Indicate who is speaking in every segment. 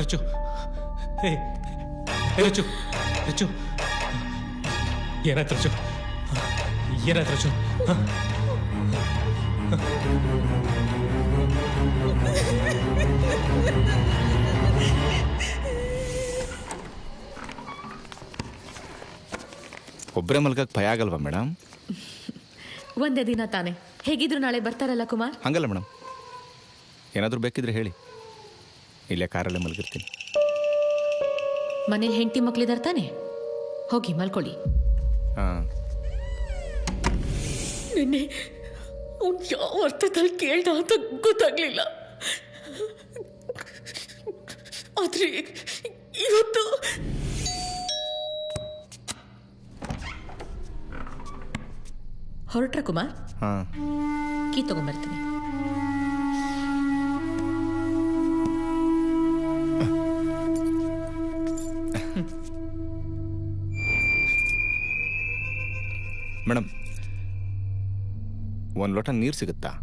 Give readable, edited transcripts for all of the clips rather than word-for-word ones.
Speaker 1: ರಚು, ಹೇ ರಚು, ರಚು, ಏನಾಯ್ತು ರಚು? ಏನಾಯ್ತು ರಚು?
Speaker 2: ಒಬ್ಬರೇ ಮಲ್ಗಕ್ಕೆ ಭಯ ಆಗಲ್ವಾ ಮೇಡಮ್?
Speaker 3: ಒಂದೇ ದಿನ ತಾನೆ, ಹೇಗಿದ್ರು ನಾಳೆ ಬರ್ತಾರಲ್ಲ ಕುಮಾರ್.
Speaker 2: ಹಂಗಲ್ಲ ಮೇಡಮ್, ಏನಾದರೂ ಬೇಕಿದ್ರೆ ಹೇಳಿ, ಇಲ್ಲೇ ಕಾರಲ್ಲೇ ಮಲಗಿರ್ತೀನಿ.
Speaker 3: ಮನೇಲಿ ಹೆಂಡತಿ ಮಕ್ಳಿದಾರ ತಾನೆ, ಹೋಗಿ ಮಲ್ಕೊಳ್ಳಿ.
Speaker 2: ಹಾಂ.
Speaker 3: ನಿನ್ನೆ ಅವ್ನು ಯಾವ ಅರ್ಥದಲ್ಲಿ ಕೇಳ್ದ ಅಂತ ಗೊತ್ತಾಗ್ಲಿಲ್ಲ, ಆದ್ರೆ ಇವತ್ತು ಹೊರಟ್ರ ಕುಮಾರ್?
Speaker 2: ಹಾಂ.
Speaker 3: ಕೀ ತಗೊಂಡ್ಬರ್ತೀನಿ.
Speaker 2: ಮೇಡಮ್, ಒಂದು ಲೋಟ ನೀರು ಸಿಗುತ್ತಾ?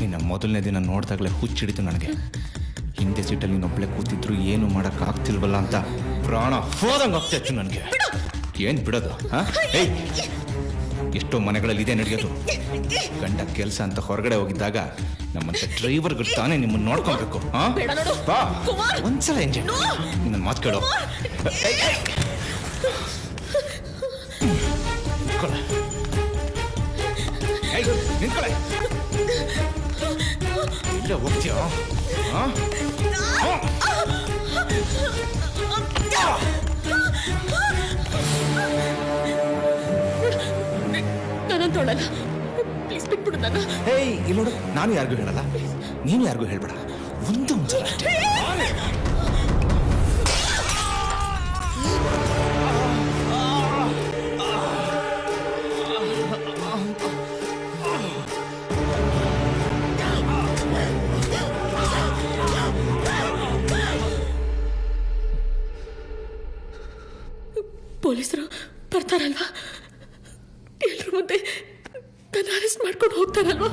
Speaker 2: ನಿನ್ನ ಮೊದಲನೇ ದಿನ ನೋಡಿದಾಗಲೇ ಹುಚ್ಚಿಡಿತು ನನಗೆ. ಹಿಂದೆ ಸೀಟಲ್ಲಿ ನೀನೊಬ್ಬಳೆ ಕೂತಿದ್ರು ಏನು ಮಾಡೋಕ್ಕಾಗ್ತಿಲ್ವಲ್ಲ ಅಂತ ಪ್ರಾಣ ಹೋದಂಗೆ ಆಗ್ತಾಯಿತ್ತು ನನಗೆ. ಏನು ಬಿಡೋದು? ಹಾಂ, ಏಯ್, ಎಷ್ಟೋ ಮನೆಗಳಲ್ಲಿ ಇದೇ ನಡೆಯೋದು. ಗಂಡ ಕೆಲಸ ಅಂತ ಹೊರಗಡೆ ಹೋಗಿದ್ದಾಗ ನಮ್ಮಂತ ಡ್ರೈವರ್ಗಳು ತಾನೇ ನಿಮ್ಮನ್ನು ನೋಡ್ಕೊಬೇಕು. ಹಾಂ, ಒಂದ್ಸಲ ಎಂಜಾಯ್ ನನ್ನ ಮಾತು ಕೇಳೋ. ನಿಂತ್ಕೊಳ್ಳೆ, ಇಲ್ಲ ಹೋಗ್ತೀಯ?
Speaker 3: ನಾನಂತೋಳಲ್ಲ, ಪ್ಲೀಸ್ ಬಿಟ್ಬಿಡು ನನ್ನ.
Speaker 2: ಹೇಯ್, ಇಲ್ಲಿ ನೋಡು, ನಾನು ಯಾರಿಗೂ ಹೇಳಲ್ಲ, ನೀನು ಯಾರಿಗೂ ಹೇಳ್ಬೇಡ. ಒಂದು
Speaker 3: ಪೊಲೀಸರು ಬರ್ತಾರಲ್ವಾ? ಎಲ್ರ ಮುಂದೆ ನನ್ನ ಅರೆಸ್ಟ್ ಮಾಡ್ಕೊಂಡು ಹೋಗ್ತಾರಲ್ವಾ?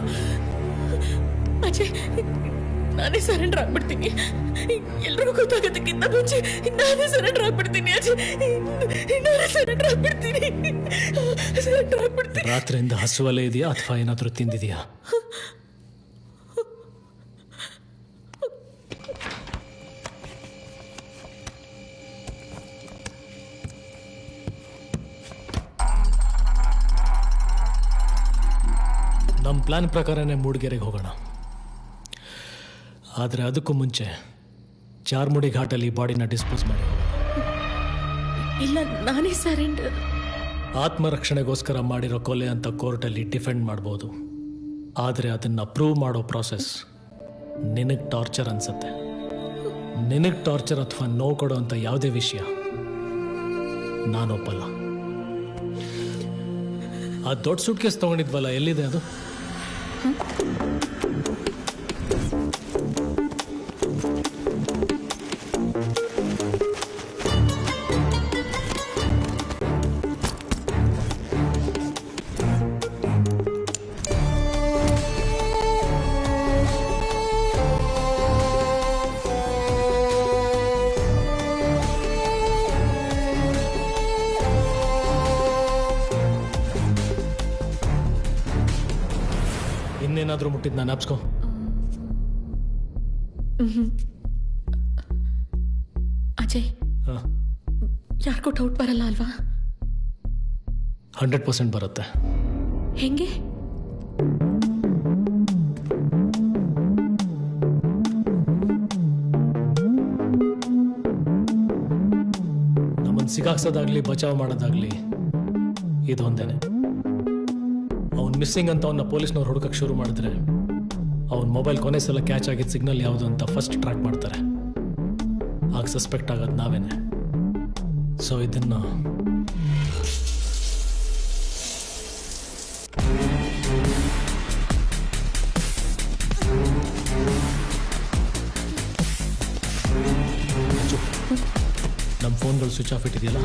Speaker 3: ಅಜಯ್, ನಾನೇ ಸರೆಂಡರ್ ಆಗ್ಬಿಡ್ತೀನಿ. ಎಲ್ರಿಗೂ ಗೊತ್ತಾಗೋದಕ್ಕಿಂತ ಮುಂಚೆ ನಾನೇ ಸರೆಂಡರ್ ಆಗ್ಬಿಡ್ತೀನಿ. ಅಜಯ್, ನಾನೇ ಸರೆಂಡರ್ ಆಗ್ಬಿಡ್ತೀನಿ.
Speaker 1: ರಾತ್ರಿಯಿಂದ ಹಸುವಲ್ಲೇ ಇದೆಯಾ ಅಥವಾ ಏನಾದರೂ ತಿಂದಿದೆಯಾ? ನಮ್ಮ ಪ್ಲಾನ್ ಪ್ರಕಾರನೇ ಮೂಡಿಗೆರೆಗೆ ಹೋಗೋಣ. ಆದರೆ ಅದಕ್ಕೂ ಮುಂಚೆ ಚಾರ್ಮುಡಿ ಘಾಟಲ್ಲಿ ಬಾಡಿನ ಡಿಸ್ಪೋಸ್ ಮಾಡಿ ಹೋಗೋಣ.
Speaker 3: ಇಲ್ಲ, ನಾನೇ ಸರೆಂಡರ್.
Speaker 1: ಆತ್ಮರಕ್ಷಣೆಗೋಸ್ಕರ ಮಾಡಿರೋ ಕೊಲೆ ಅಂತ ಕೋರ್ಟಲ್ಲಿ ಡಿಫೆಂಡ್ ಮಾಡ್ಬೋದು, ಆದರೆ ಅದನ್ನು ಪ್ರೂವ್ ಮಾಡೋ ಪ್ರಾಸೆಸ್ ನಿನಗೆ ಟಾರ್ಚರ್ ಅನ್ಸುತ್ತೆ. ನಿನಗೆ ಟಾರ್ಚರ್ ಅಥವಾ ನೋವು ಕೊಡೋ ಅಂತ ಯಾವುದೇ ವಿಷಯ ನಾನೊಪ್ಪಲ್ಲ. ಆ ದೊಡ್ಡ ಸೂಟ್ಕೇಸ್ ತೊಗೊಂಡಿದ್ವಲ್ಲ, ಎಲ್ಲಿದೆ ಅದು? ಇನ್ನೇನಾದ್ರೂ ಮುಟ್ಟಿದ್ ನಾನು ಅಪ್ಸ್ಕೋ.
Speaker 3: ಅಜಯ್, ಯಾರಿಗೂ ಡೌಟ್ ಬರಲ್ಲ ಅಲ್ವಾ?
Speaker 1: 100% ಬರುತ್ತೆ.
Speaker 3: ಹೆಂಗೆ?
Speaker 1: ನಮ್ಮನ್ನು ಸಿಗಾಕ್ಸೋದಾಗ್ಲಿ ಬಚಾವ್ ಮಾಡೋದಾಗ್ಲಿ ಇದೊಂದೇನೆ. ಅವ್ನು ಮಿಸ್ಸಿಂಗ್ ಅಂತ ಅವನ್ನ ಪೊಲೀಸ್ನವ್ರು ಹುಡುಕಕ್ಕೆ ಶುರು ಮಾಡಿದ್ರೆ ಅವನ ಮೊಬೈಲ್ ಕೊನೆ ಸಲ ಕ್ಯಾಚ್ ಆಗಿದ್ದ ಸಿಗ್ನಲ್ ಯಾವುದು ಅಂತ ಫಸ್ಟ್ ಟ್ರ್ಯಾಕ್ ಮಾಡ್ತಾರೆ. ಆಗ ಸಸ್ಪೆಕ್ಟ್ ಆಗೋದು ನಾವೇನೆ. ಸೊ ಇದನ್ನ ನಮ್ಮ ಫೋನ್ಗಳು ಸ್ವಿಚ್ ಆಫ್ ಇಟ್ಟಿದೆಯಲ್ಲ